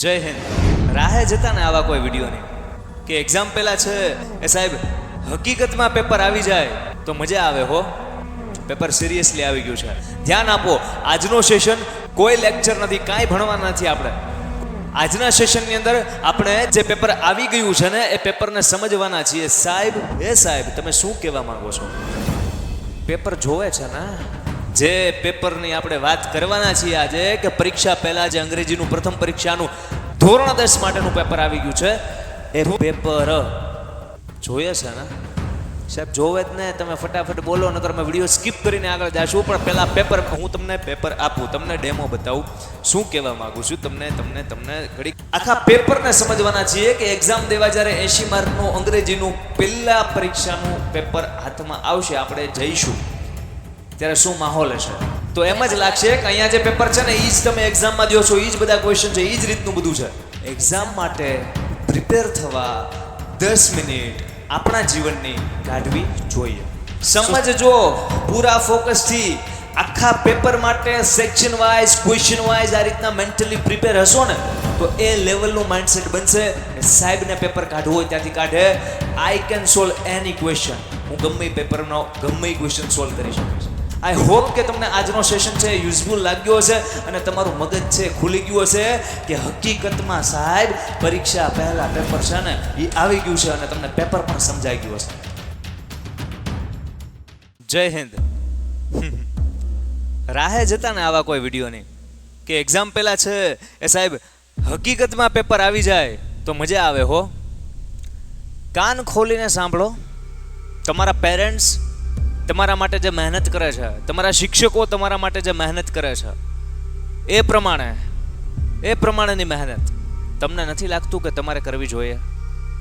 જય હિન્દ. રાહે જતા ને આવા કોઈ વિડીયોની કે એક્ઝામ પહેલા છે એ સાહેબ હકીકતમાં પેપર આવી જાય તો મજા આવે હો. પેપર સિરિયસલી આવી ગયું છે. ધ્યાન આપો, આજનો સેશન કોઈ લેક્ચર નથી, કાંઈ ભણવાના નથી આપણે. આજના સેશનની અંદર આપણે જે પેપર આવી ગયું છે ને એ પેપરને સમજવાના છીએ. સાહેબ તમે શું કહેવા માંગો છો? પેપર જોવે છે ને, જે પેપરની આપણે વાત કરવાના છીએ આજે, કે પરીક્ષા પહેલા જે અંગ્રેજીનું પ્રથમ પરીક્ષાનું ધોરણ 10 માટેનું પેપર આવી ગયું છે એ પેપર જોઈએ છે ને સાહેબ? જોવે જ ને, તમે ફટાફટ બોલો, નકર મેં વિડીયો સ્કીપ કરીને આગળ જાશું. પણ પહેલા પેપર, હું તમને પેપર આપું, તમને ડેમો બતાવું શું કહેવા માંગુ છું. તમને ઘડી આખા પેપરને સમજવાના છીએ કે એક્ઝામ દેવા જ્યારે 80 માર્કનું અંગ્રેજીનું પહેલા પરીક્ષાનું પેપર હાથમાં આવશે, આપણે જઈશું ત્યારે શું માહોલ હશે. તો એમ જ લાગશે કે અહીંયા જે પેપર છે ને એ જ તમે એક્ઝામમાં દો છો, એ જ બધા ક્વેશ્ચન છે, એ જ રીતનું બધું છે. એક્ઝામ માટે પ્રિપેર થવા 10 મિનિટ આપણા જીવનની કાઢવી જોઈએ. સમજજો પૂરા ફોકસથી. આખા પેપર માટે સેક્શન વાઇઝ, ક્વેશ્ચન વાઇઝ આ રીતના મેન્ટલી પ્રિપેર હશો ને તો એ લેવલનું માઇન્ડસેટ બનશે. સાહેબને પેપર કાઢવું હોય ત્યાંથી કાઢે. I can solve any question. હું ગમે પેપરનો ગમે ક્વેશ્ચન સોલ્વ કરી શકીશ. આઈ હોપ કે તમને આજનો સેશન છે યુઝફુલ લાગ્યો હશે અને તમારું મગજ છે ખુલી ગયું હશે કે હકીકતમાં સાહેબ પરીક્ષા પહેલા પેપર છે ને એ આવી ગયું છે અને તમને પેપર પણ સમજાઈ ગયું હશે. જય હિન્દ. રાહે જતા ને આવા કોઈ વિડીયોની કે એક્ઝામ પહેલા છે એ સાહેબ હકીકતમાં પેપર આવી જાય તો મજા આવે હો. કાન ખોલીને સાંભળો. તમારા પેરેન્ટ્સ તમારા માટે જે મહેનત કરે છે, તમારા શિક્ષકો તમારા માટે જે મહેનત કરે છે, એ પ્રમાણેની મહેનત તમને નથી લાગતું કે તમારે કરવી જોઈએ?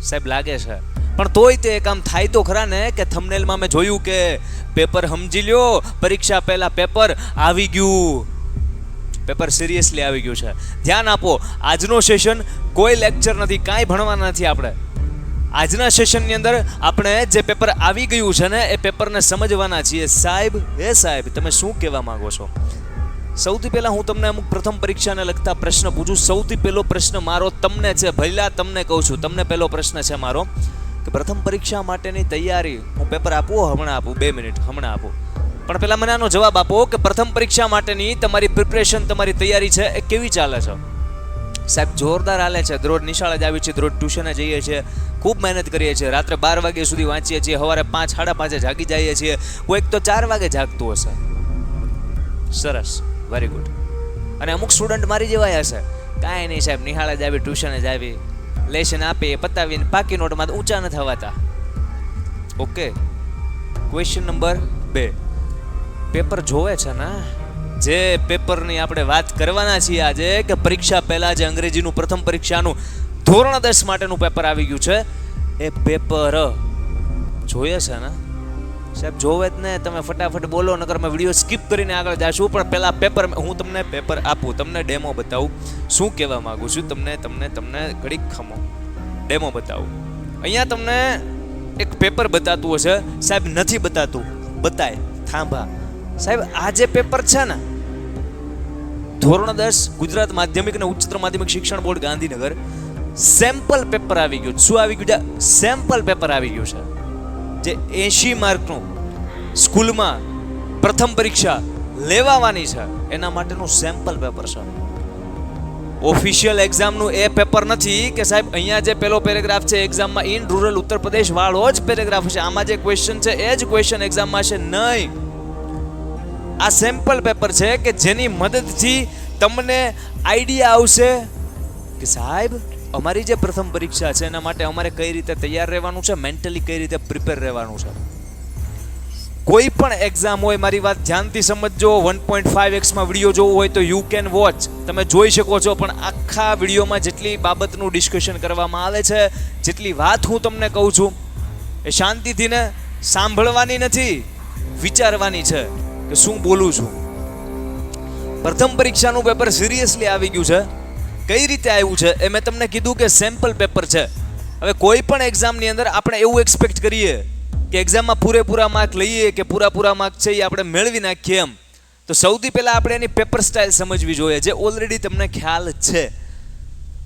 સાહેબ લાગે છે, પણ તોય તે કામ થાય તો ખરા ને. કે થંબનેલમાં મેં જોયું કે પેપર સમજી લ્યો, પરીક્ષા પહેલા પેપર આવી ગયું. પેપર સિરિયસલી આવી ગયું છે. ધ્યાન આપો, આજનો સેશન કોઈ લેક્ચર નથી, કાંઈ ભણવાના નથી આપણે. આજના સેશનની અંદર આપણે જે પેપર આવી ગયું છે ને એ પેપરને સમજવાના છીએ. સાહેબ તમે શું કહેવા માંગો છો? સૌથી પહેલા હું તમને અમુક પ્રથમ પરીક્ષાને લગતા પ્રશ્ન પૂછું. સૌથી પહેલો પ્રશ્ન મારો તમને છે, ભઈલા તમને કહું છું, તમને પહેલો પ્રશ્ન છે મારો કે પ્રથમ પરીક્ષા માટેની તૈયારી, હું પેપર આપું હમણાં આપું, 2 મિનિટ હમણાં આપું, પણ પહેલા મને આનો જવાબ આપો કે પ્રથમ પરીક્ષા માટેની તમારી પ્રિપરેશન, તમારી તૈયારી છે એ કેવી ચાલે છે? સાહેબ જોરદાર હાલે છે. દરરોજ નિશાળે જ આવી છે, દરરોજ ટ્યુશને જઈએ છીએ, ખૂબ મહેનત કરીએ છીએ, રાત્રે 12 વાગ્યા સુધી વાંચીએ છીએ, સવારે 5, 5:30 જાગી જઈએ છીએ, કોઈક તો 4 વાગે જાગતું હશે. સરસ, વેરી ગુડ. અને અમુક સ્ટુડન્ટ મારી જેવાય હશે, કાંઈ નહીં સાહેબ, નિહાળે જ આવી, ટ્યુશને જ આવી, લેશન આપી, પતાવીને પાકી નોટમાં ઊંચા ન થવાતા. Okay, question number 2. પેપર જોવે છે ને? જે પેપરની આપણે વાત કરવાના છીએ આજે, કે પરીક્ષા પહેલા જે અંગ્રેજીનું પ્રથમ પરીક્ષાનું ધોરણ 10 માટેનું પેપર આવી ગયું છે એ પેપર જોઈએ છે ને સાહેબ? જોવે જ ને, તમે ફટાફટ બોલો, નકર મેં વિડીયો સ્કીપ કરીને આગળ જાશું. પણ પહેલા પેપર, હું તમને પેપર આપું, તમને ડેમો બતાવું શું કહેવા માંગુ છું. તમને ઘડીક ખમો, ડેમો બતાવું. અહીંયા તમને એક પેપર બતાતું હશે સાહેબ, નથી બતાતું, બતાય થાંભા. સાહેબ આ જે પેપર છે ને, ધોરણ 10 ગુજરાત માધ્યમિક અને ઉચ્ચતર માધ્યમિક શિક્ષણ બોર્ડ ગાંધીનગર સેમ્પલ પેપર આવી ગયું. શું આવી ગયું છે? સેમ્પલ પેપર આવી ગયું છે. જે 80 માર્કનું સ્કૂલમાં પ્રથમ પરીક્ષા લેવાની છે એના માટેનું સેમ્પલ પેપર છે. ઓફિશિયલ એક્ઝામનું એ પેપર નથી કે સાહેબ અહીંયા જે પેલો પેરેગ્રાફ છે એક્ઝામમાં ઇન રૂરલ ઉત્તર પ્રદેશ વાળો જ પેરેગ્રાફ છે, આમાં જે ક્વેશ્ચન છે એ જ ક્વેશ્ચન એક્ઝામમાં છે નહીં. આ સેમ્પલ પેપર છે કે જેની મદદથી તમને આઈડિયા આવશે કે સાહેબ અમારી જે પ્રથમ પરીક્ષા છે એના માટે અમારે કઈ રીતે તૈયાર રહેવાનું છે, મેન્ટલી કઈ રીતે પ્રિપેર રહેવાનું છે. કોઈ પણ એક્ઝામ હોય, મારી વાત ધ્યાનથી સમજજો. 1.5x માં વિડીયો જોવો હોય તો યુ કેન વોચ, તમે જોઈ શકો છો. પણ આખા વિડીયોમાં જેટલી બાબતનું ડિસ્કશન કરવામાં આવે છે, જેટલી વાત હું તમને કહું છું એ શાંતિથી ને સાંભળવાની નથી, વિચારવાની છે કે શું બોલું છું. પ્રથમ પરીક્ષાનું પેપર સિરિયસલી આવી ગયું છે. કઈ રીતે આવ્યું છે એ મેં તમને કીધું કે સેમ્પલ પેપર છે. હવે કોઈ પણ એક્ઝામની અંદર આપણે એવું એક્સપેક્ટ કરીએ કે એક્ઝામમાં પૂરેપૂરા માર્ક લઈએ, કે પૂરા માર્ક છે એ આપણે મેળવી નાખીએ એમ, તો સૌથી પહેલાં આપણે એની પેપર સ્ટાઇલ સમજવી જોઈએ, જે ઓલરેડી તમને ખ્યાલ છે.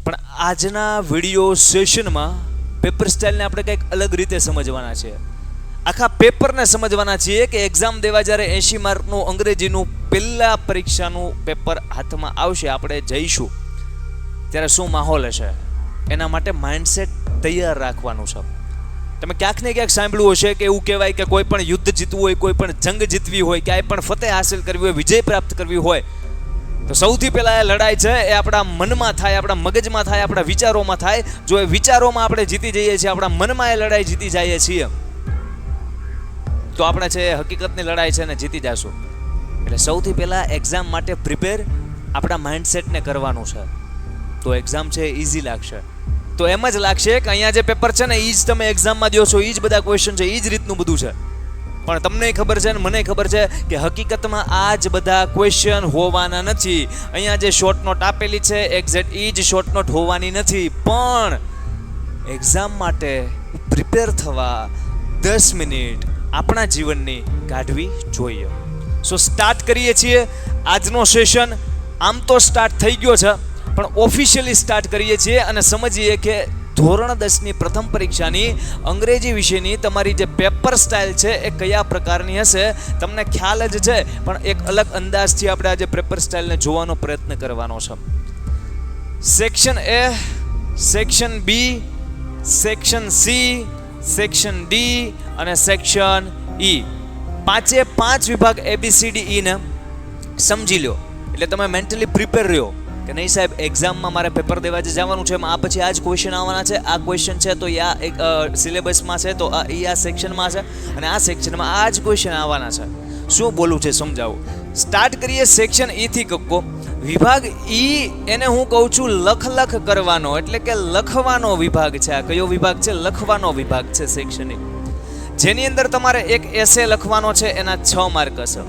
પણ આજના વિડીયો સેશનમાં પેપર સ્ટાઇલને આપણે કંઈક અલગ રીતે સમજવાના છે. આખા પેપરને સમજવાના છીએ કે એક્ઝામ દેવા જ્યારે 80 માર્કનું અંગ્રેજીનું પહેલા પરીક્ષાનું પેપર હાથમાં આવશે, આપણે જઈશું ત્યારે શું માહોલ હશે, એના માટે માઇન્ડસેટ તૈયાર રાખવાનું છે. તમે ક્યાંક ને ક્યાંક સાંભળ્યું હશે કે એવું કહેવાય કે કોઈ પણ યુદ્ધ જીતવું હોય, કોઈ પણ જંગ જીતવી હોય, ક્યાંય પણ ફતેહ હાસિલ કરવી હોય, વિજય પ્રાપ્ત કરવી હોય, તો સૌથી પહેલા એ લડાઈ છે એ આપણા મનમાં થાય, આપણા મગજમાં થાય, આપણા વિચારોમાં થાય. જો એ વિચારોમાં આપણે જીતી જઈએ છીએ, આપણા મનમાં એ લડાઈ જીતી જઈએ છીએ, તો આપણે છે હકીકતની લડાઈ છે ને જીતી જશું. એટલે સૌથી પહેલા એક્ઝામ માટે પ્રિપેર આપણા માઇન્ડસેટને કરવાનું છે, તો એક્ઝામ છે ઇઝી લાગશે. તો એમ જ લાગશે કે અહીંયા જે પેપર છે ને એ જ તમે એક્ઝામમાં દો છો, એ જ બધા ક્વેશ્ચન છે, એ જ રીતનું બધું છે. પણ તમને ખબર છે ને મને ખબર છે કે હકીકતમાં આ જ બધા ક્વેશ્ચન હોવાના નથી. અહીંયા જે શોર્ટ નોટ આપેલી છે એક્ઝેક્ટ એ જ શોર્ટ નોટ હોવાની નથી, પણ એક્ઝામ માટે પ્રિપેર થવા 10 મિનિટ આપણા જીવનની કાઢવી જોઈએ. સો સ્ટાર્ટ કરીએ છીએ આજનો સેશન. આમ તો સ્ટાર્ટ થઈ ગયો છે, પણ ઓફિશિયલી સ્ટાર્ટ કરીએ છીએ અને સમજીએ કે ધોરણ 10ની પ્રથમ પરીક્ષાની અંગ્રેજી વિષયની તમારી જે પેપર સ્ટાઇલ છે એ કયા પ્રકારની હશે. તમને ખ્યાલ જ છે, પણ એક અલગ અંદાજથી આપણે આજે પેપર સ્ટાઇલને જોવાનો પ્રયત્ન કરવાનો છે. Section A, section B, section C, section D અને સેક્શન ઈ, 5 વિભાગ ABCDE ને સમજી લો. એટલે તમે મેન્ટલી પ્રિપેર રહ્યો કે નહીં સાહેબ એક્ઝામમાં મારે પેપર દેવા જ જવાનું છે, આ પછી આ જ ક્વેશ્ચન આવવાના છે, આ ક્વેશ્ચન છે તો આ એક સિલેબસમાં છે, તો આ સેક્શનમાં છે, અને આ સેક્શનમાં આ જ ક્વેશ્ચન આવવાના છે. શું બોલું છે સમજાવું. સ્ટાર્ટ કરીએ સેક્શન ઈ થી. કક્કો વિભાગ ઈ એને હું કહું છું લખ કરવાનો, એટલે કે લખવાનો વિભાગ છે. આ કયો વિભાગ છે? લખવાનો વિભાગ છે સેક્શન ઈ, જેની અંદર તમારે એક એસે લખવાનો છે, એના 6 માર્ક હશે.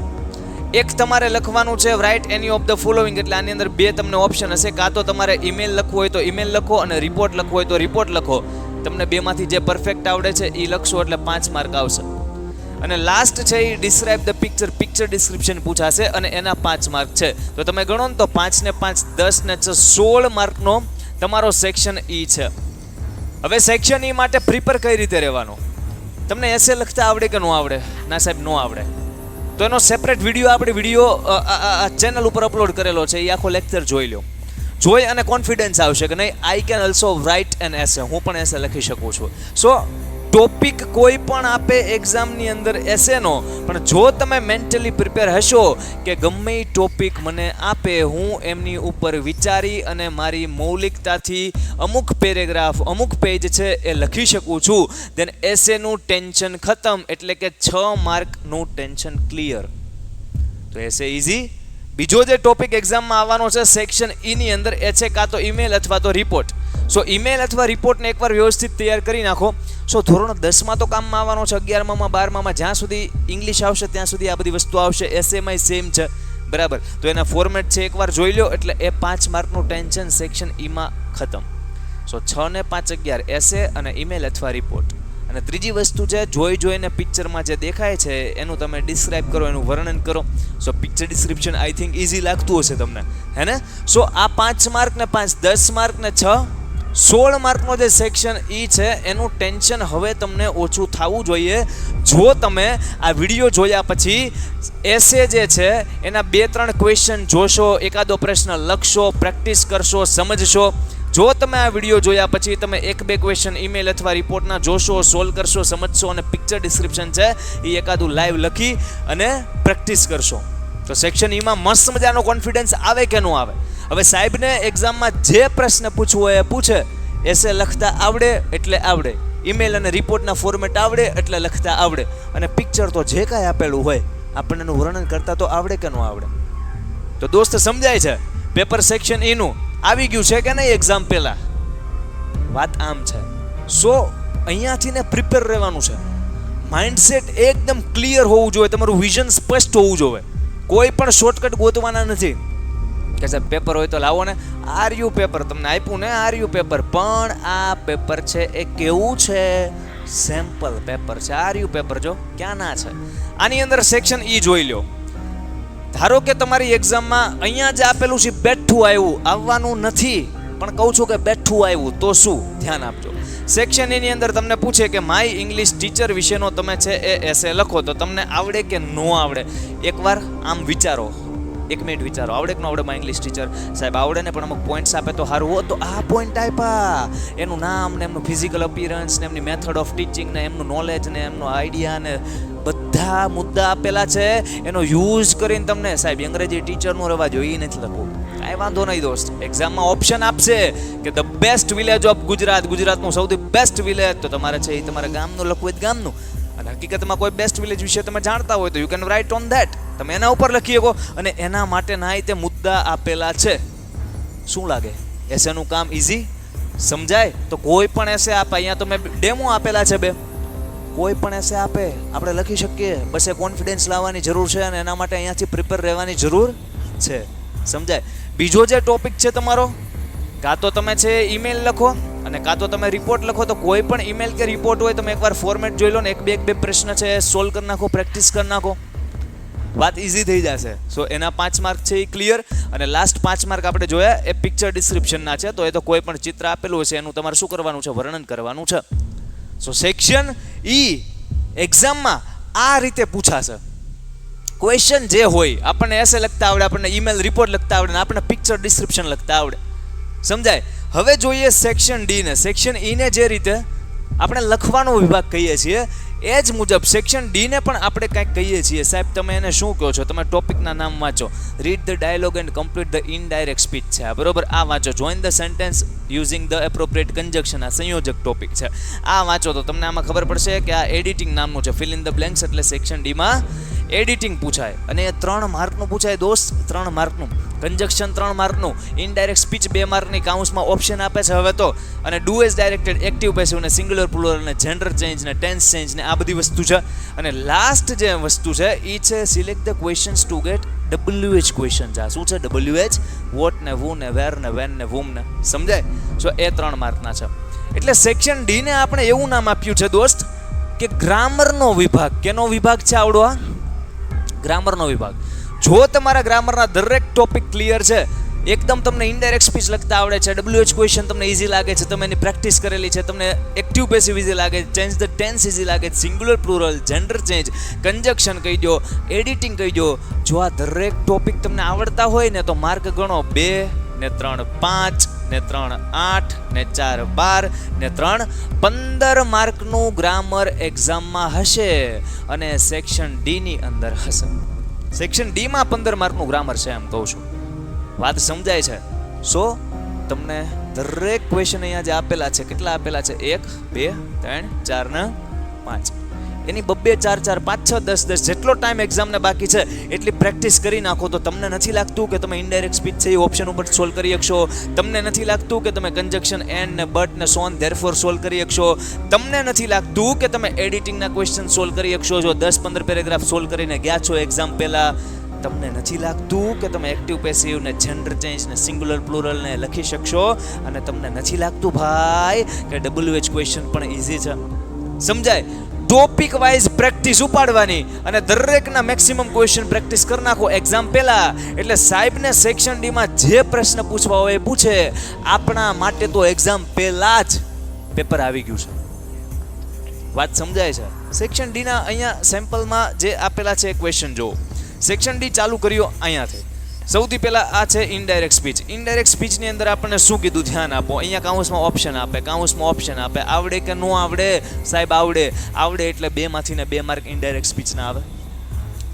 એક તમારે લખવાનું છે write any of the following, એટલે આની અંદર 2 તમને ઓપ્શન હશે, કાં તો તમારે ઈમેલ લખવું હોય તો ઈમેલ લખો અને રિપોર્ટ લખવો હોય તો રિપોર્ટ લખો. તમને 2 માંથી જે પરફેક્ટ આવડે છે એ લખશો એટલે 5 માર્ક આવશે. અને લાસ્ટ છે એ ડિસ્ક્રાઇબ ધ પિક્ચર ડિસ્ક્રિપ્શન પૂછાશે અને એના 5 માર્ક છે. તો તમે ગણો ને તો 5 ને 5 10 ને 6 16 માર્કનો તમારો સેક્શન ઈ છે. હવે સેક્શન ઈ માટે પ્રિપેર કઈ રીતે રહેવાનું? તમને એસે લખતા આવડે કે ન આવડે? ના સાહેબ ન આવડે, તો એનો સેપરેટ વિડીયો આપણે ચેનલ ઉપર અપલોડ કરેલો છે, એ આખો લેક્ચર જોઈ લો. જોઈ અને કોન્ફિડન્સ આવશે કે નહીં I can also write an essay, હું પણ એસે લખી શકું છું. સો ટોપિક કોઈ પણ આપે એક્ઝામની અંદર એસેનો, પણ જો તમે મેન્ટલી પ્રિપેર હશો કે ગમે એ ટોપિક મને આપે હું એમની ઉપર વિચારી અને મારી મૌલિકતાથી અમુક પેરેગ્રાફ અમુક પેજ છે એ લખી શકું છું, દેન એસેનું ટેન્શન ખતમ, એટલે કે 6 માર્કનું ટેન્શન ક્લિયર. તો એસે ઇઝી. બીજો જે ટોપિક એક્ઝામમાં આવવાનો છે સેક્શન ઈની અંદર એ છે કાં તો ઈમેલ અથવા તો રિપોર્ટ. સો ઈમેલ અથવા રિપોર્ટને એકવાર વ્યવસ્થિત તૈયાર કરી નાખો. સો ધોરણ 10માં તો કામમાં આવવાનો છે, 11માં 12માં જ્યાં સુધી ઇંગ્લિશ આવશે ત્યાં સુધી આ બધી વસ્તુ આવશે. એસએમાં સેમ છે, બરાબર. તો એના ફોર્મેટ છે એકવાર જોઈ લો, એટલે એ 5 માર્કનું ટેન્શન સેક્શન ઈમાં ખતમ. સો 6 ને 5 11 એસે અને ઈમેલ અથવા રિપોર્ટ. અને ત્રીજી વસ્તુ છે જોઈને પિક્ચરમાં જે દેખાય છે એનું તમે ડિસ્ક્રાઇબ કરો, એનું વર્ણન કરો. So picture description I think easy લાગતું હશે તમને, હે ને? સો આ 5 માર્ક ને 5 10 માર્ક ને 6 16 માર્કનો જે સેક્શન ઈ છે એનું ટેન્શન હવે તમને ઓછું થવું જોઈએ. જો તમે આ વિડીયો જોયા પછી એસે જે છે એના 2-3 ક્વેશ્ચન જોશો, એકાદો પ્રશ્ન લખશો, પ્રેક્ટિસ કરશો, સમજશો. જો તમે આ વિડીયો જોયા પછી તમે 1-2 ક્વેશ્ચન ઈમેલ અથવા રિપોર્ટના જોશો, સોલ્વ કરશો, સમજશો અને પિક્ચર ડિસ્ક્રિપ્શન છે એ એકાદું લાઈવ લખી અને પ્રેક્ટિસ કરશો, તો સેક્શન ઈમાં મસ્ત મજાનો કોન્ફિડન્સ આવે કે ન આવે? હવે સાહેબને એક્ઝામમાં જે પ્રશ્ન પૂછવો હોય એ પૂછે, એસે લખતા આવડે એટલે આવડે, ઈમેલ અને રિપોર્ટના ફોર્મેટ આવડે એટલે લખતા આવડે, અને પિક્ચર તો જે કાંઈ આપેલું હોય આપણને એનું વર્ણન કરતા તો આવડે કે ન આવડે? તો દોસ્ત સમજાય છે? પેપર સેક્શન ઈનું આવી ગયું છે કે નહીં એક્ઝામ પહેલા? વાત આમ છે. સો અહીંયાથી ને પ્રિપેર રહેવાનું છે. માઇન્ડસેટ એકદમ ક્લિયર હોવું જોઈએ, તમારું વિઝન સ્પષ્ટ હોવું જોઈએ. કોઈ પણ શોર્ટકટ ગોતવાના નથી કે સાહેબ પેપર હોય તો લાવો ને, આરયુ પેપર તમને આપ્યું ને, આરયુ પેપર, પણ આ પેપર છે એ કેવું છે? સેમ્પલ પેપર છે. આરયુ પેપર જો ક્યાં ના છે. આની અંદર સેક્શન ઈ જોઈ લો. ધારો કે તમારી એક્ઝામમાં અહીંયા જે આપેલું છે બેઠું આવવાનું નથી, પણ કહું છું કે બેઠું આવ્યું તો શું, ધ્યાન આપજો. સેક્શન એની અંદર તમને પૂછે કે માય ઇંગ્લિશ ટીચર વિશેનો તમે છે એ એસે લખો, તો તમને આવડે કે ન આવડે એકવાર આમ વિચારો, 1 મિનિટ વિચારો, આવડે કે ન આવડે માય ઇંગ્લિશ ટીચર? સાહેબ આવડે ને, પણ અમુક પોઈન્ટ્સ આપે તો સારું હો. તો આ પોઈન્ટ આપ્યા, એનું નામ ને એમનું ફિઝિકલ અપિયરન્સ ને એમની મેથડ ઓફ ટીચિંગ ને એમનું નોલેજ ને એમનો આઈડિયા ને બધા મુદ્દા આપેલા છે. એનો યુઝ કરીને તમને સાહેબ અંગ્રેજી ટીચરનું રહેવા જોઈએ એ નથી લખવું, કાંઈ વાંધો નહીં દોસ્ત. એક્ઝામમાં ઓપ્શન આપશે કે the best village of Gujarat, ગુજરાતનું સૌથી બેસ્ટ વિલેજ, તો તમારે છે એ તમારા ગામનું લખવું હોય ગામનું, અને હકીકતમાં કોઈ બેસ્ટ વિલેજ વિશે તમે જાણતા હોય તો you can write on that, તમે એના ઉપર લખી શકો. અને એના માટે ના તે મુદ્દા આપેલા છે. શું લાગે એસેનું કામ ઇઝી સમજાય? તો કોઈ પણ એસે આપે, અહીંયા તો મેં ડેમો આપેલા છે 2, કોઈ પણ એસે આપે આપણે લખી શકીએ. બસ એ કોન્ફિડન્સ લાવવાની જરૂર છે અને એના માટે અહીંયાથી પ્રિપેર રહેવાની જરૂર છે, સમજાય? બીજો જે ટોપિક છે તમારો, કાં તો તમે છે ઈમેલ લખો અને કાં તો તમે રિપોર્ટ લખો. તો કોઈ પણ ઈમેલ કે રિપોર્ટ હોય તમે એકવાર ફોર્મેટ જોઈ લો ને, 1-2 પ્રશ્ન છે સોલ્વ કરી નાખો, પ્રેક્ટિસ કરી નાખો, વાત ઇઝી થઈ જશે. સો એના 5 માર્ક છે એ ક્લિયર. અને લાસ્ટ 5 માર્ક આપણે જોયા એ પિક્ચર ડિસ્ક્રિપ્શનના છે. તો એ તો કોઈ પણ ચિત્ર આપેલું હશે એનું તમારે શું કરવાનું છે? વર્ણન કરવાનું છે. સો સેક્શન ઈ એક્ઝામમાં આ રીતે પૂછાશે. ક્વેશ્ચન જે હોય, આપણને એસે લખતા આવડે, આપણને ઈમેલ રિપોર્ટ લખતા આવડે, ને આપણને પિક્ચર ડિસ્ક્રિપ્શન લખતા આવડે, સમજાય? હવે જોઈએ સેક્શન ડી ને. સેક્શન ઈ ને જે રીતે આપણે લખવાનો વિભાગ કહીએ છીએ એ જ મુજબ સેક્શન ડી ને પણ આપણે કંઈક કહીએ છીએ. સાહેબ તમે એને શું કહો છો? તમે ટોપિકના નામ વાંચો, read the dialogue and complete the indirect speech છે આ, બરોબર? આ વાંચો. Join the sentence using the appropriate conjunction, આ સંયોજક ટોપિક છે. આ વાંચો તો તમને આમાં ખબર પડશે કે આ એડિટિંગ નામનું છે. ફિલ ઇન ધ બ્લેન્ક્સ એટલે સેક્શન ડીમાં એડિટિંગ પૂછાય, અને એ 3 માર્કનું પૂછાય દોસ્ત, 3 માર્કનું. કન્જક્શન 3 માર્કનું, ઇનડાયરેક્ટ સ્પીચ 2 માર્કની, કાઉન્સમાં ઓપ્શન આપે છે હવે તો. અને do as directed, active passive ને સિંગ્યુલર પ્લુરલ ને જેન્ડર ચેન્જ ને ટેન્સ ચેન્જ ને આ બધી વસ્તુ છે. અને લાસ્ટ જે વસ્તુ છે એ છે select the questions to gate WH question. આ શું છે? WH, વોટ ને વુ ને વેર ને વેન ને વુમ ને, સમજાય? સો એ 3 માર્કના છે. એટલે સેક્શન ડી ને આપણે એવું નામ આપ્યું છે દોસ્ત કે ગ્રામરનો વિભાગ. કેનો વિભાગ છે આવડો? આ ગ્રામરનો વિભાગ. જો તમારા ગ્રામરના દરેક ટોપિક ક્લિયર છે, એકદમ તમને ઇનડાયરેક્ટ સ્પીચ લખતા આવડે છે, WH ક્વેશ્ચન તમને ઇઝી લાગે છે, તમે એની પ્રેક્ટિસ કરેલી છે, તમને એક્ટિવ પેસિવ ઇઝી લાગે છે, ચેન્જ ધ ટેન્સ ઇઝી લાગે છે, singular plural, gender change, conjunction કહી દો, એડિટિંગ કહી દો. જો આ દરેક ટોપિક તમને આવડતા હોય ને તો માર્ક ગણો 2 ને 3 5 ને 3 8 ને 4 12 ને 3 15 માર્કનું ગ્રામર એક્ઝામમાં હશે અને સેક્શન ડી ની અંદર હશે. સેક્શન ડી માં 15 માર્કનું ગ્રામર છે એમ કહું છું. વાત સમજાય છે? સો તમને દરેક ક્વેશ્ચન અહીંયા જે આપેલા છે, કેટલા આપેલા છે? 1 2 3 4 ને 5, એની 2 4 4 5 6 10 10 જેટલો ટાઈમ એક્ઝામને બાકી છે એટલી પ્રેક્ટિસ કરી નાખો. તો તમને નથી લાગતું કે તમે ઇનડાયરેક્ટ સ્પીચ છે એ ઓપ્શન ઉપર સોલ્વ કરી શકશો? તમને નથી લાગતું કે તમે કન્જક્શન એન્ડ ને બટ ને સો ઓન ધેરફોર સોલ્વ કરી શકશો? તમને નથી લાગતું કે તમે એડિટિંગના ક્વેશ્ચન સોલ્વ કરી શકશો? જો 10-15 પેરેગ્રાફ સોલ્વ કરીને ગયા છો એક્ઝામ પહેલા, તમને નથી લાગતું કે તમે એક્ટિવ પેસિવ ને જેન્ડર ચેન્જ ને સિંગ્યુલર પ્લુરલ ને લખી શકશો? અને તમને નથી લાગતું ભાઈ કે WH ક્વેશ્ચન પણ ઇઝી છે? સમજાય? ટોપિક વાઇઝ પ્રેક્ટિસ ઉપાડવાની અને દરેકના મેક્સિમમ ક્વેશ્ચન પ્રેક્ટિસ કરી નાખો એક્ઝામ પહેલા. એટલે સાહેબને સેક્શન ડી માં જે પ્રશ્ન પૂછવા હોય એ પૂછે. આપણા માટે તો એક્ઝામ પહેલા જ પેપર આવી ગયું છે. વાત સમજાય છે? સેક્શન ડી ના અહીંયા સેમ્પલમાં જે આપેલા છે ક્વેશ્ચન જો. સેક્શન ડી ચાલુ કર્યો અહીંયાથી. સૌથી પહેલા આ છે ઇનડાયરેક્ટ સ્પીચ. ઇનડાયરેક્ટ સ્પીચની અંદર આપણને શું કીધું? ધ્યાન આપો. અહીંયા કાઉન્સમાં ઓપ્શન આપે, કાઉન્સમાં ઓપ્શન આપે. આવડે કે ન આવડે? સાહેબ આવડે. આવડે એટલે 2 માંથી ને 2 માર્ક ઇનડાયરેક્ટ સ્પીચના આવે.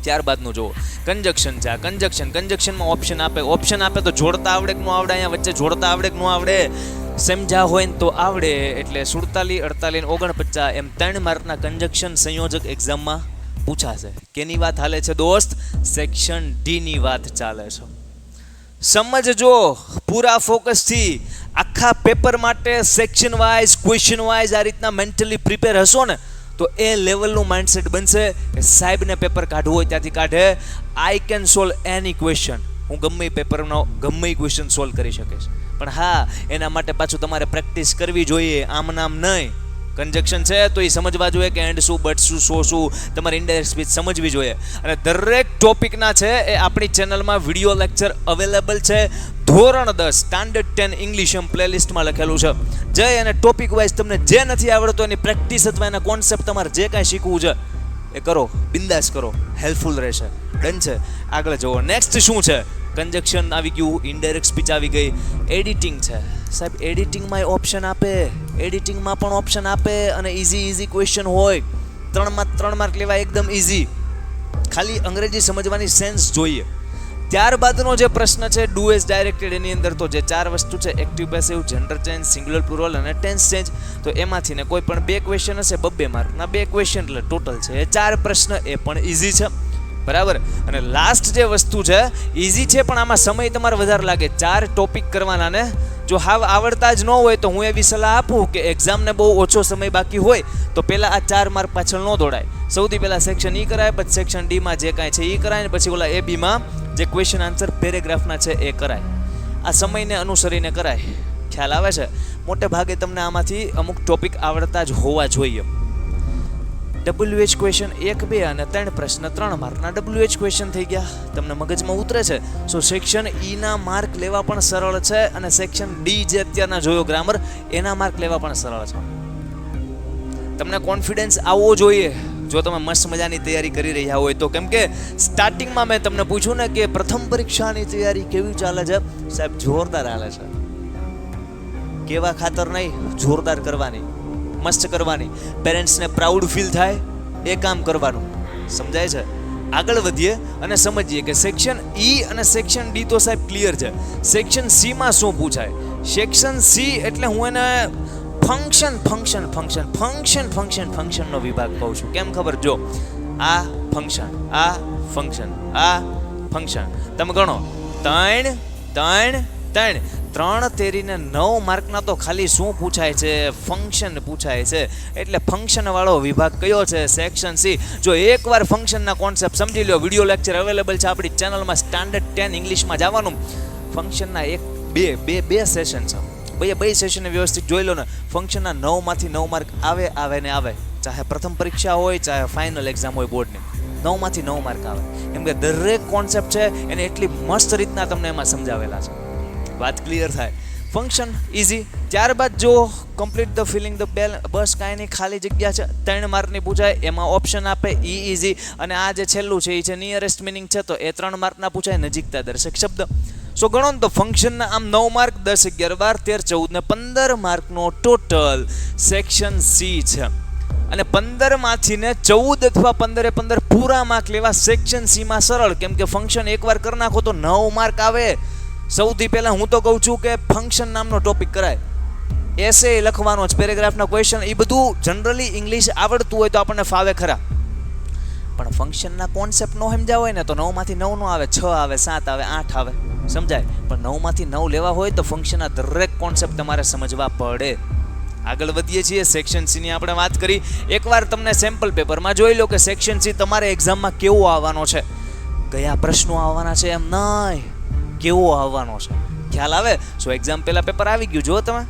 ત્યારબાદનું જુઓ કન્જક્શન છે. આ કન્જક્શનમાં ઓપ્શન આપે. ઓપ્શન આપે તો જોડતા આવડે કે ન આવડે? અહીંયા વચ્ચે જોડતા આવડે કે ન આવડે? સમજા હોય ને તો આવડે. એટલે 47 48 49 એમ 3 માર્કના કન્જક્શન સંયોજક એક્ઝામમાં પૂછાશે. કેની વાત હાલે છે દોસ્ત? સેક્શન ડી ની વાત ચાલે છે. સમજજો પૂરા ફોકસથી. આખા પેપર માટે સેક્શન વાઇઝ, ક્વેશ્ચન વાઇઝ આ રીતના મેન્ટલી પ્રિપેર હશો ને તો એ લેવલનું માઇન્ડસેટ બનશે કે સાહેબને પેપર કાઢવું હોય ત્યાંથી કાઢે. I can solve any question. હું ગમે પેપરનો ગમે ક્વેશ્ચન સોલ્વ કરી શકીશ. પણ હા, એના માટે પાછું તમારે પ્રેક્ટિસ કરવી જોઈએ, આમ નામ નહીં. કન્જક્શન છે તો એ સમજવા જોઈએ કે એન્ડ શું, બટ શું, સો શું, તમારી ઇનડાયરેક્ટ સ્પીચ સમજવી જોઈએ. અને દરેક ટોપિકના છે એ આપણી ચેનલમાં વિડીયો લેક્ચર અવેલેબલ છે. ધોરણ 10 સ્ટાન્ડર્ડ 10 ઇંગ્લિશ એમ પ્લેલિસ્ટમાં લખેલું છે. જઈ અને ટોપિક વાઇઝ તમને જે નથી આવડતું એની પ્રેક્ટિસ અથવા એના કોન્સેપ્ટ તમારે જે કાંઈ શીખવું છે એ કરો, બિંદાસ કરો, હેલ્પફુલ રહેશે. ડન છે. આગળ જુઓ નેક્સ્ટ શું છે. કન્જક્શન આવી ગયું, ઇનડાયરેક્ટ સ્પીચ આવી ગઈ. એડિટિંગ છે સાહેબ. એડિટિંગમાં ઓપ્શન આપે, એડિટિંગમાં પણ ઓપ્શન આપે અને ઇઝી ક્વેશ્ચન હોય. 3 માર્ક લેવા એકદમ ઇઝી. ખાલી અંગ્રેજી સમજવાની સેન્સ જોઈએ. ત્યારબાદનો જે પ્રશ્ન છે ડુ એઝ ડાયરેક્ટેડ, એની અંદર તો જે 4 વસ્તુ છે active passive, gender change, singular plural અને ટેન્સ ચેન્જ, તો એમાંથી ને કોઈ પણ 2 ક્વેશ્ચન હશે, 2 માર્કના 2 ક્વેશ્ચન એટલે ટોટલ છે એ 4 પ્રશ્ન. એ પણ ઇઝી છે, બરાબર. અને લાસ્ટ જે વસ્તુ છે ઇઝી છે પણ આમાં સમય તમારે વધારે લાગે. 4 ટોપિક કરવાના ને જો હાવ આવડતા જ ન હોય તો હું એવી સલાહ આપું કે એક્ઝામને બહુ ઓછો સમય બાકી હોય તો પહેલાં આ 4 માર્ક પાછળ ન દોડાય. સૌથી પહેલાં સેક્શન ઈ કરાય, પછી સેક્શન ડીમાં જે કાંઈ છે એ કરાય, ને પછી ઓલા એબીમાં જે ક્વેશ્ચન આન્સર પેરેગ્રાફના છે એ કરાય. આ સમયને અનુસરીને કરાય. ખ્યાલ આવે છે? મોટે ભાગે તમને આમાંથી અમુક ટોપિક આવડતા જ હોવા જોઈએ. WH ક્વેશ્ચન 1, 2 અને 3 પ્રશ્ન 3 માર્કના WH ક્વેશ્ચન થઈ ગયા. તમને મગજમાં ઉતરે છે. સો સેક્શન ઈના માર્ક લેવા પણ સરળ છે અને સેક્શન ડી જે અત્યારના જોયો ગ્રામર એના માર્ક લેવા પણ સરળ છે. તમને કોન્ફિડન્સ આવવો જોઈએ જો તમે મસ્ત મજાની તૈયારી કરી રહ્યા હોય તો. કેમ કે સ્ટાર્ટિંગમાં મેં તમને પૂછ્યું ને કે પ્રથમ પરીક્ષાની તૈયારી કેવી ચાલે છે, સાહેબ જોરદાર હાલે છે. કેવા ખાતર નહીં, જોરદાર કરવાની, મસ્ત કરવાની. પેરેન્ટ્સને પ્રાઉડ ફીલ થાય એ કામ કરવાનું. સમજાય છે? આગળ વધીએ અને સમજીએ કે સેક્શન ઈ અને સેક્શન ડી તો સાહેબ ક્લિયર છે. સેક્શન સી માં શું પૂછાય? સેક્શન સી એટલે હું એને ફંક્શનનો વિભાગ કહું છું. કેમ ખબર? જો આ ફંક્શન, આ ફંક્શન, આ ફંક્શન. તમે ગણો 3 તેરીને 9 માર્કના તો ખાલી શું પૂછાય છે? ફંક્શન પૂછાય છે. એટલે ફંક્શન વાળો વિભાગ કયો છે? Section C. જો એકવાર ફંક્શનના કોન્સેપ્ટ સમજી લો, વિડીયો લેક્ચર અવેલેબલ છે આપણી ચેનલમાં. સ્ટાન્ડર્ડ 10 ઇંગ્લિશમાં જવાનું. ફંક્શનના બે સેશન છે. બે સેશનને વ્યવસ્થિત જોઈ લો ને. ફંક્શનના 9 માંથી 9 માર્ક આવે ને આવે. ચાહે પ્રથમ પરીક્ષા હોય, ચાહે ફાઇનલ એક્ઝામ હોય બોર્ડની, 9 માંથી 9 માર્ક આવે. કેમ કે દરેક કોન્સેપ્ટ છે એને એટલી મસ્ત રીતના તમને એમાં સમજાવેલા છે. વાત ક્લિયર થાય. Function easy. ત્યારબાદ જો complete the filling the bell, બસ કાંઈ નહીં, ખાલી જગ્યા છે, 3 માર્કની પૂછાય, એમાં ઓપ્શન આપે ઈ ઇઝી. અને આ જે છેલ્લું છે એ છે નિયરેસ્ટ મિનિંગ છે, તો એ 3 માર્કના પૂછાય, નજીકતા દર્શક શબ્દ. સો ગણો ને તો ફંક્શનના આમ 9 માર્ક, 10, 11, 12, 13, 14 ને 15 માર્કનો ટોટલ સેક્શન સી છે. અને 15 માંથી ને 14 અથવા 15 પૂરા માર્ક લેવા સેક્શન સી માં સરળ. કેમ કે ફંક્શન એકવાર કરી નાખો તો 9 માર્ક આવે. સૌથી પહેલા હું તો કહું છું કે ફંક્શન નામનો ટોપિક કરાય. એસે લખવાનો જ, પેરેગ્રાફના ક્વેશ્ચન, એ બધું જનરલી ઇંગ્લિશ આવડતું હોય તો આપણને ફાવે ખરા. પણ ફંક્શનના કોન્સેપ્ટ નો સમજાવ હોય ને તો 9 માંથી 9 નો આવે, 6 આવે, 7 આવે, 8 આવે. સમજાય? પણ 9 માંથી 9 લેવા હોય તો ફંક્શનના દરેક કોન્સેપ્ટ તમારે સમજવા પડે. આગળ વધીએ છીએ. સેક્શન સી ની આપણે વાત કરી. એકવાર તમને સેમ્પલ પેપરમાં જોઈ લો કે સેક્શન સી તમારે એક્ઝામમાં કેવો આવવાનો છે. કયા પ્રશ્નો આવવાના છે એમ નહીં, કેવો આવવાનો છે. ખ્યાલ આવે? સો એક્ઝામ પહેલા પેપર આવી ગયું જો તમે,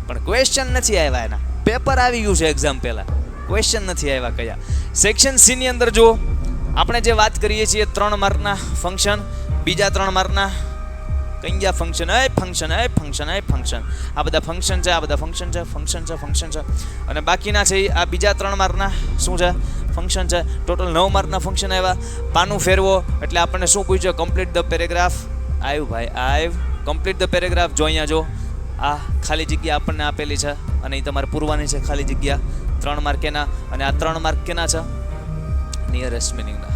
પણ ક્વેશ્ચન નથી આવ્યા. એના પેપર આવી ગયું છે એક્ઝામ પહેલા, ક્વેશ્ચન નથી આવ્યા કયા. સેક્શન સી ની અંદર જો આપણે જે વાત કરીએ છીએ 3 માર્કના ફંક્શન, બીજા 3 માર્કના કયા ફંક્શન, આ બધા ફંક્શન છે, આ બધા ફંક્શન છે. અને બાકીના છે આ બીજા 3 માર્કના શું છે? ફંક્શન છે. ટોટલ 9 માર્કના ફંક્શન આવ્યા. પાનું ફેરવો એટલે આપણને શું પૂછ્યું? Complete the paragraph. Complete the paragraph. જો અહીંયા જો આ ખાલી જગ્યા આપણને આપેલી છે અને એ તમારે પૂરવાની છે ખાલી જગ્યા. 3 માર્ક એના, અને આ 3 માર્ક કેના છે? નિયરેસ્ટ મિનિંગના.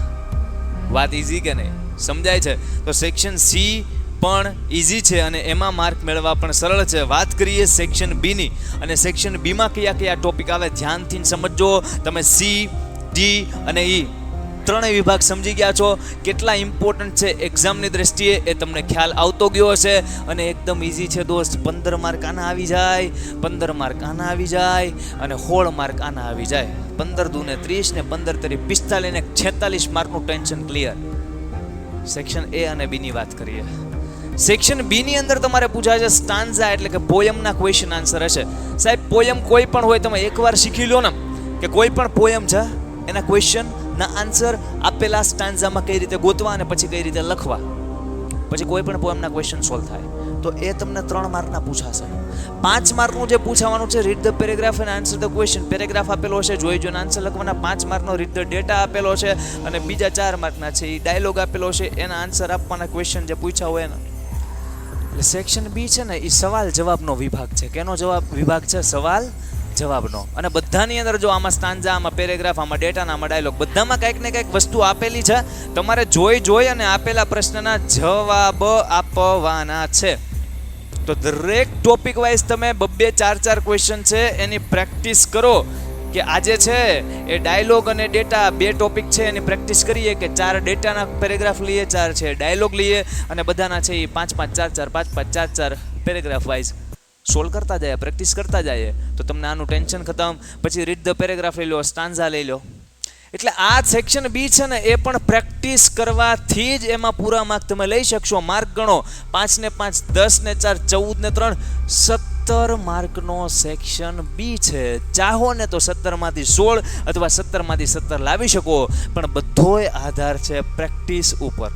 વાત ઇઝી કે નહીં? સમજાય છે? તો સેક્શન સી પણ ઇઝી છે અને એમાં માર્ક મેળવવા પણ સરળ છે. વાત કરીએ સેક્શન બી ની. અને સેક્શન બી માં કયા ટોપિક આવે ધ્યાનથી સમજો. તમે સી, ડી અને ઈ 3 વિભાગ સમજી ગયા છો. કેટલા ઇમ્પોર્ટન્ટ છે એક્ઝામની દ્રષ્ટિએ એ તમને ખ્યાલ આવતો ગયો હશે. અને એકદમ ઇઝી છે દોસ્ત. 15 માર્ક આના આવી જાય, 15 માર્ક આના આવી જાય અને 16 માર્ક આના આવી જાય. 15 દૂને 30 ને 15 તરી 45 ને 46 માર્કનું ટેન્શન ક્લિયર. સેક્શન એ અને બી ની વાત કરીએ. સેક્શન બી ની અંદર તમારે પૂછાય છે સ્ટાન્ઝા એટલે કે પોયમના ક્વેશ્ચન આન્સર હશે. સાહેબ પોયમ કોઈ પણ હોય, તમે એકવાર શીખી લો ને કે કોઈ પણ પોયમ છે એના ક્વેશ્ચન ના આન્સર આપેલા સ્ટાન્ઝામાં કઈ રીતે ગોતવા અને પછી કઈ રીતે લખવા, પછી કોઈ પણ પોયમના ક્વેશ્ચન સોલ્વ થાય. તો એ તમને 3 માર્કના પૂછાશે. 5 માર્કનું જે પૂછવાનું છે read the paragraph and answer the question, paragraph આપેલો છે, જોઈ જોઈને આન્સર લખવાના. 5 માર્કનો રીડ ધ ડેટા આપેલો છે અને બીજા 4 માર્કના છે એ ડાયલોગ આપેલો છે, એના આન્સર આપવાના, ક્વેશ્ચન જે પૂછ્યા હોય એના. એટલે સેક્શન બી છે ને એ સવાલ જવાબનો વિભાગ છે. કેનો વિભાગ છે? સવાલ જવાબનો. અને બધાની અંદર જો આમાં સ્ટાન્ઝા, આમાં પેરેગ્રાફ, આમાં ડેટા, આમાં ડાયલોગ, બધામાં કંઈક ને કંઈક વસ્તુ આપેલી છે. તમારે જોઈ અને આપેલા પ્રશ્નના જવાબ આપવાના છે. તો દરેક ટોપિક વાઇઝ તમે 2-4 ક્વેશ્ચન છે એની પ્રેક્ટિસ કરો. કે આજે છે એ ડાયલોગ અને ડેટા 2 ટોપિક છે એની પ્રેક્ટિસ કરીએ કે 4 ડેટાના પેરેગ્રાફ લઈએ, 4 છે ડાયલોગ લઈએ અને બધાના છે એ 5-5, 4-4, 5-5, 4-4 પેરેગ્રાફ વાઇઝ સોલ્વ કરતા જાય, પ્રેક્ટિસ કરતા જાય તો તમને આનું ટેન્શન ખતમ. પછી રીડ ધ પેરેગ્રાફ લઈ લો, સ્ટાન્ઝા લઈ લો. એટલે આ સેક્શન બી છે ને એ પણ પ્રેક્ટિસ કરવાથી જ એમાં પૂરા માર્ક તમે લઈ શકશો. માર્ક ગણો, 5 ને 5, 10 ને 4, 14 ને 3, 17 માર્કનો સેક્શન બી છે. ચાહો ને તો 17 માંથી 16 અથવા 17 માંથી 17 લાવી શકો, પણ બધોય આધાર છે પ્રેક્ટિસ ઉપર.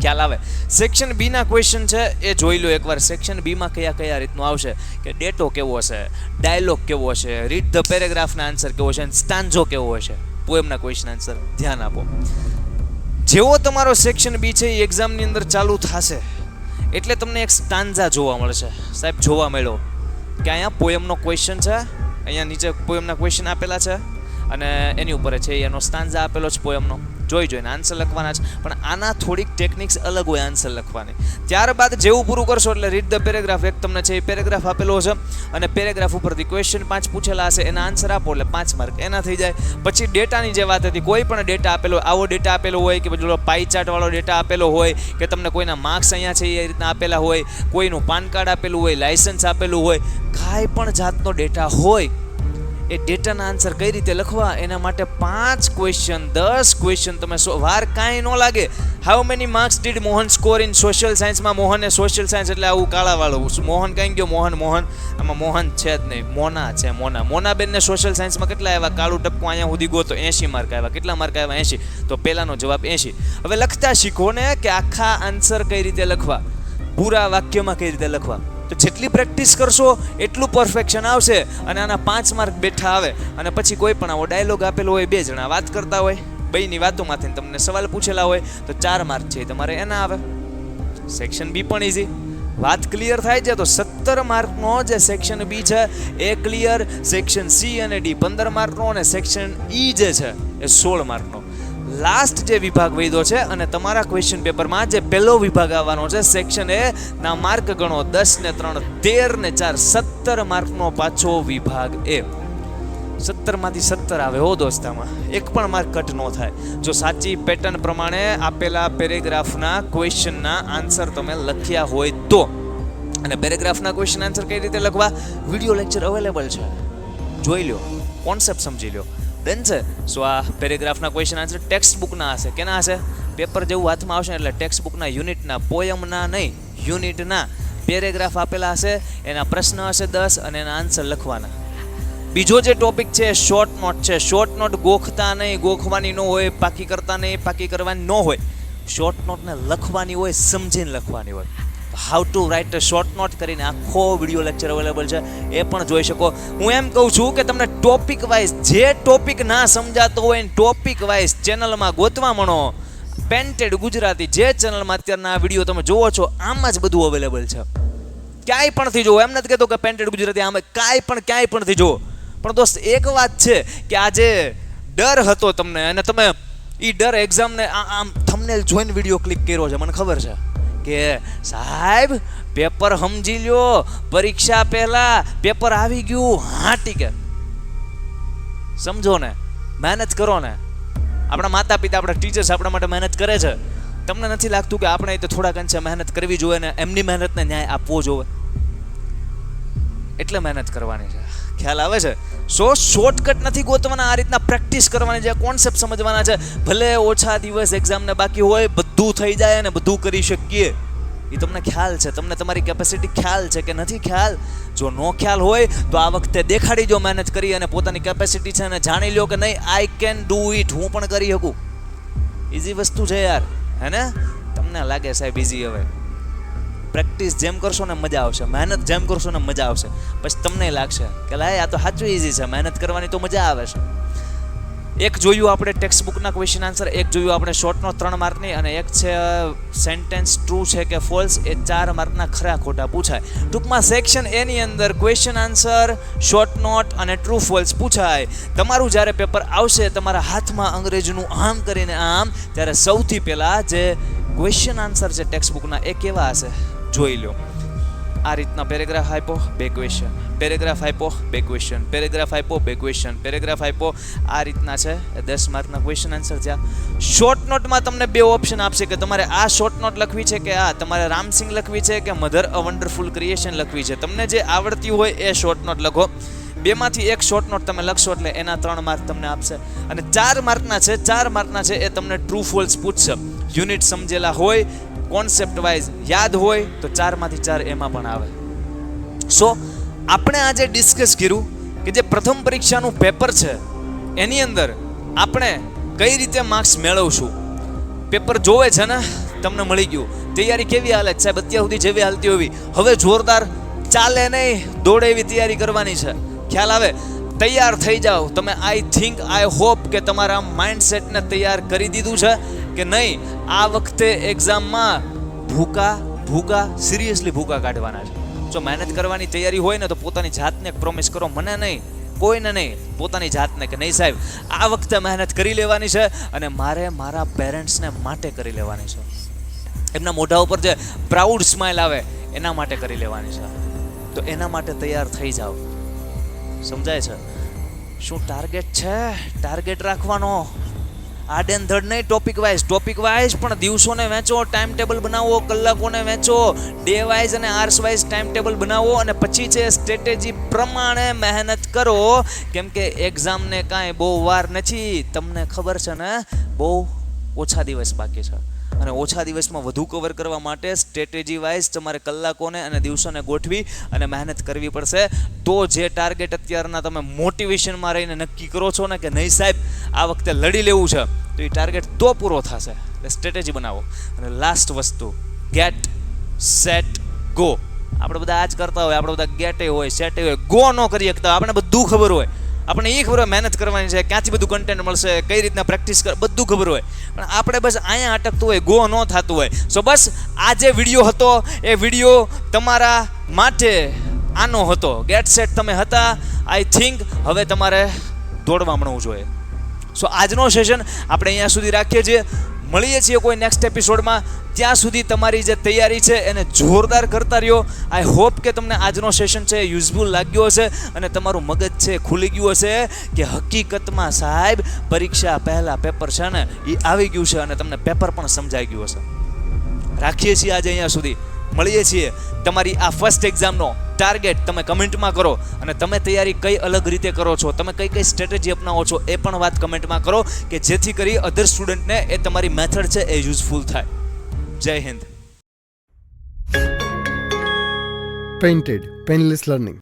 ખ્યાલ આવે? સેક્શન બી ના ક્વેશ્ચન છે એ જોઈ લો એકવાર. સેક્શન બી માં કયા રીતનું આવશે કે ડેટો કેવો હશે, ડાયલોગ કેવો હશે, રીડ ધ પેરેગ્રાફના આન્સર કેવો છે, સ્ટાન્ઝો કેવો હશે, પોએમના ક્વેશ્ચન આન્સર. ધ્યાન આપો. જેવો તમારો સેક્શન બી છે એ એક્ઝામની અંદર ચાલુ થશે એટલે તમને એક સ્ટાન્ઝા જોવા મળશે. સાહેબ જોવા મળ્યો કે અહીંયા પોએમનો ક્વેશ્ચન છે, અહીંયા નીચે પોએમના ક્વેશ્ચન આપેલા છે અને એની ઉપર છે એનો સ્ટાન્ઝા આપેલો છે પોએમનો. જોઈને આન્સર લખવાના છે, પણ આના થોડીક ટેકનિક્સ અલગ હોય આન્સર લખવાની. ત્યારબાદ જેવું પૂરું કરશો એટલે રીડ ધ પેરેગ્રાફ, એક તમને છે એ પેરેગ્રાફ આપેલો છે અને પેરેગ્રાફ ઉપરથી ક્વેશ્ચન 5 પૂછેલા હશે, એના આન્સર આપો એટલે 5 માર્ક એના થઈ જાય. પછી ડેટાની જે વાત હતી, કોઈ પણ ડેટા આપેલો, આવો ડેટા આપેલો હોય કે પછી પાઈ ચાર્ટ વાળો ડેટા આપેલો હોય કે તમને કોઈના માર્ક્સ અહીંયા છે એ રીતના આપેલા હોય, કોઈનું પાન કાર્ડ આપેલું હોય, લાયસન્સ આપેલું હોય, કાંઈ પણ જાતનો ડેટા હોય એ ડેટાના આન્સર કઈ રીતે લખવા એના માટે 5 ક્વેશ્ચન, 10 ક્વેશ્ચન તમે વાર કાંઈ ન લાગે. How many marks did Mohan score in social સાયન્સમાં? મોહને સોશિયલ સાયન્સ એટલે આવું કાળાવાળું મોહન કઈ ગયો, મોહન આમાં મોહન છે જ નહીં, મોના છે. મોનાબેનને સોશિયલ સાયન્સમાં કેટલા આવ્યા? કાળું ટપકું અહીંયા સુધી ગયો તો 80 માર્ક આવ્યા. કેટલા માર્ક આવ્યા? 80. તો પહેલાનો જવાબ 80. હવે લખતા શીખો ને કે આખા આન્સર કઈ રીતે લખવા, પૂરા વાક્યમાં કઈ રીતે લખવા. તો જેટલી પ્રેક્ટિસ કરશો એટલું પરફેક્શન આવશે અને આના 5 માર્ક બેઠા આવે. અને પછી કોઈ પણ આવો ડાયલોગ આપેલો હોય, 2 જણા વાત કરતા હોય, બેયની વાતોમાંથી તમને સવાલ પૂછેલા હોય તો 4 માર્ક છે તમારે એના આવે. સેક્શન બી પણ ઇઝી. વાત ક્લિયર થાય છે તો 17 માર્કનો જે સેક્શન બી છે એ ક્લિયર. સેક્શન સી અને ડી 15 માર્કનો અને સેક્શન ઈ જે છે એ 16 માર્કનો. લાસ્ટ જે વિભાગ વૈધો છે અને તમારા ક્વેશ્ચન પેપરમાં જે પહેલો વિભાગ આવવાનો છે સેક્શન એ ના માર્ક ગણો, 10 ને 3, 13 ને 4, 17 માર્કનો પાછો વિભાગ એ. 17 માંથી 17 આવે હો દોસ્તામાં, એક પણ માર્ક કટ ન થાય જો સાચી પેટર્ન પ્રમાણે આપેલા પેરેગ્રાફના ક્વેશ્ચનના આન્સર તમે લખ્યા હોય તો. અને પેરેગ્રાફના ક્વેશ્ચન આન્સર કઈ રીતે લખવા, વિડીયો લેક્ચર અવેલેબલ છે, જોઈ લો, કોન્સેપ્ટ સમજી લો. ડન છે. સો આ પેરેગ્રાફના ક્વેશ્ચન આન્સર ટેક્સ્ટ બુકના હશે. કેના હશે? પેપર જેવું હાથમાં આવશે એટલે ટેક્સ્ટ બુકના, યુનિટના, પોયમના નહીં, યુનિટના પેરેગ્રાફ આપેલા હશે, એના પ્રશ્ન હશે 10 અને એના આન્સર લખવાના. બીજો જે ટોપિક છે શોર્ટ નોટ છે. શોર્ટ નોટ ગોખતા નહીં, ગોખવાની ન હોય, પાકી કરતા નહીં, પાકી કરવાની ન હોય. શોર્ટ નોટને લખવાની હોય, સમજીને લખવાની હોય. How to write a short note કરીને આખો વિડીયો લેક્ચર અવેલેબલ છે, એ પણ જોઈ શકો. હું એમ કહું છું કે તમને ટોપિક વાઇઝ જે ટોપિક ના સમજાતો હોય ને ટોપિક વાઇઝ ચેનલમાં ગોતવા મળો. પેન્ટેડ ગુજરાતી જે ચેનલમાં અત્યારના આ વિડીયો તમે જોવો છો આમાં જ બધું અવેલેબલ છે. ક્યાંય પણથી જોવો, એમ નથી કહેતો કે પેન્ટેડ ગુજરાતી આમાં ક્યાંય પણથી જોવો. પણ દોસ્ત એક વાત છે કે આ જે ડર હતો તમને અને તમે એ ડર એક્ઝામને આમ થંબનેલ જોઈને વિડીયો ક્લિક કર્યો છે, મને ખબર છે કે સાહેબ પેપર સમજી લ્યો, પરીક્ષા પહેલા પેપર આવી ગયું, હા ટીકે સમજો ને, મહેનત કરો ને. આપણા માતા પિતા, આપણા ટીચર્સ આપણા માટે મહેનત કરે છે. તમને નથી લાગતું કે આપણે તો થોડાક અંશે મહેનત કરવી જોઈએ ને એમની મહેનતને ન્યાય આપવો જોઈએ? એટલે મહેનત કરવાની છે. ખ્યાલ આવે છે? શોર્ટકટ નથી ગોતવાના, આ રીતના પ્રેક્ટિસ કરવાની છે, કોન્સેપ્ટ સમજવાના છે. ભલે ઓછા દિવસ એક્ઝામને બાકી હોય, બધું થઈ જાય અને બધું કરી શકીએ. એ તમને ખ્યાલ છે, તમને તમારી કેપેસિટી ખ્યાલ છે કે નથી ખ્યાલ? જો નો ખ્યાલ હોય તો આ વખતે દેખાડી દો મહેનત કરી અને પોતાની કેપેસિટી છે અને જાણી લો કે નહીં, આઈ કેન ડુ ઇટ, હું પણ કરી શકું. ઇઝી વસ્તુ છે યાર, હે ને? તમને લાગે સાહેબ ઇઝી? હવે પ્રેક્ટિસ જેમ કરશો ને મજા આવશે, મહેનત જેમ કરશો ને મજા આવશે, પછી તમને લાગશે કે લાય આ તો સાચું ઇઝી છે, મહેનત કરવાની તો મજા આવે છે. એક જોયું આપણે ટેક્સ્ટ બુકના ક્વેશ્ચન આન્સર, એક જોયું આપણે શોર્ટનો 3 માર્કની, અને એક છે સેન્ટેન્સ ટ્રુ છે કે ફોલ્સ, એ 4 માર્કના ખરા ખોટા પૂછાય. ટૂંકમાં સેક્શન એની અંદર ક્વેશ્ચન આન્સર, શોર્ટ નોટ અને ટ્રુ ફોલ્સ પૂછાય. તમારું જ્યારે પેપર આવશે તમારા હાથમાં અંગ્રેજીનું આમ કરીને આમ, ત્યારે સૌથી પહેલાં જે ક્વેશ્ચન આન્સર છે ટેક્સ્ટ બુકના એ કેવા હશે જોઈ લો. આ રીતના પેરેગ્રાફ આપ્યો, 2 ક્વેશ્ચન, પેરેગ્રાફ આપ્યો, 2 ક્વેશ્ચન, પેરેગ્રાફ આપ્યો, 2 ક્વેશ્ચન, પેરેગ્રાફ આપ્યો, આ રીતના છે. 10 માર્કના ક્વેશ્ચન આન્સર થયા. શોર્ટ નોટમાં તમને 2 ઓપ્શન આપશે કે તમારે આ શોર્ટ નોટ લખવી છે કે આ તમારે રામસિંગ લખવી છે કે મધર અ વન્ડરફુલ ક્રિએશન લખવી છે. તમને જે આવડતી હોય એ શોર્ટ નોટ લખો. 2માંથી એક શોર્ટ નોટ તમે લખશો એટલે એના 3 માર્ક તમને આપશે. અને 4 માર્કના છે, 4 માર્કના છે એ તમને ટ્રુ ફોલ્સ પૂછશે. યુનિટ સમજેલા હોય, કોન્સેપ્ટ વાઇઝ યાદ હોય તો 4માંથી 4 એમાં પણ આવે. સો આપણે આજે ડિસ્કસ કર્યું કે જે પ્રથમ પરીક્ષાનું પેપર છે એની અંદર આપણે કઈ રીતે માર્ક્સ મેળવશું. પેપર જોવે છે ને, તમને મળી ગયું. તૈયારી કેવી હાલે સાહેબ? અત્યાર સુધી જેવી હાલતી હોવી, હવે જોરદાર ચાલે નહીં, દોડે એવી તૈયારી કરવાની છે. ખ્યાલ આવે? તૈયાર થઈ જાઓ તમે. આઈ થિંક, આઈ હોપ કે તમારા માઇન્ડસેટને તૈયાર કરી દીધું છે કે નહીં. આ વખતે એક્ઝામમાં ભૂકા સિરિયસલી ભૂકા કાઢવાના છે. જો મહેનત કરવાની તૈયારી હોય ને તો પોતાની જાતને પ્રોમિસ કરો, મને નહીં, કોઈને નહીં, પોતાની જાતને કે નહીં સાહેબ આ વખતે મહેનત કરી લેવાની છે અને મારે મારા પેરેન્ટ્સને માટે કરી લેવાની છે. એમના મોઢા ઉપર જે પ્રાઉડ સ્માઇલ આવે એના માટે કરી લેવાની છે. તો એના માટે તૈયાર થઈ જાઓ. સમજાય છે? શું ટાર્ગેટ છે? ટાર્ગેટ રાખવાનો, આડેન ધડ નહીં, ટોપિક વાઇઝ પણ દિવસોને વેચો, ટાઈમ ટેબલ બનાવો, કલાકોને વેચો, ડે વાઇઝ અને આર્સ વાઇઝ ટાઈમ ટેબલ બનાવો અને પછી છે સ્ટ્રેટેજી પ્રમાણે મહેનત કરો. કેમ કે એક્ઝામને કાંઈ બહુ વાર નથી, તમને ખબર છે ને, બહુ ઓછા દિવસ બાકી છે. અને ઓછા દિવસમાં વધુ કવર કરવા માટે સ્ટ્રેટેજી વાઇઝ તમારે કલાકોને અને દિવસોને ગોઠવી અને મહેનત કરવી પડશે. તો જે ટાર્ગેટ અત્યારના તમે મોટિવેશનમાં રહીને નક્કી કરો છો ને કે નહીં સાહેબ આ વખતે લડી લેવું છે, તો એ ટાર્ગેટ તો પૂરો થશે. એટલે સ્ટ્રેટેજી બનાવો. અને લાસ્ટ વસ્તુ, ગેટ સેટ ગો. આપણે બધા આ જ કરતા હોય, આપણે બધા ગેટે હોય, સેટે હોય, ગો ન કરી શકતા. આપણે બધું ખબર હોય, આપણે એ ખબર હોય મહેનત કરવાની છે, ક્યાંથી બધું કન્ટેન્ટ મળશે, કઈ રીતના પ્રેક્ટિસ કર, બધું ખબર હોય, પણ આપણે બસ અહીંયા અટકતું હોય, ગો ન થતું હોય. સો બસ આ જે વિડીયો હતો એ વિડીયો તમારા માટે આનો હતો. ગેટ સેટ તમે હતા. આઈ થિંક હવે તમારે દોડવા મળવું જોઈએ. સો આજનો સેશન આપણે અહીંયા સુધી રાખીએ છીએ. મળીએ છીએ કોઈ નેક્સ્ટ એપિસોડમાં. ત્યાં સુધી તમારી જે તૈયારી છે એને જોરદાર કરતા રહ્યો. આઈ હોપ કે તમને આજનો સેશન છે યુઝફુલ લાગ્યો હશે અને તમારું મગજ છે ખુલી ગયું હશે કે હકીકતમાં સાહેબ પરીક્ષા પહેલાં પેપર છે ને એ આવી ગયું છે અને તમને પેપર પણ સમજાઈ ગયું હશે. રાખીએ છીએ આજે અહીંયા સુધી. મળીએ છીએ. તમારી આ ફર્સ્ટ એક્ઝામનો ટાર્ગેટ તમે કમેન્ટમાં કરો અને તમે તૈયારી કઈ અલગ રીતે કરો છો, તમે કઈ કઈ સ્ટ્રેટેજી અપનાવો છો એ પણ વાત કમેન્ટમાં કરો કે જેથી કરી અધર સ્ટુડન્ટને એ તમારી મેથડ છે એ યુઝફુલ થાય. જય હિન્દ. Painted Painless Learning.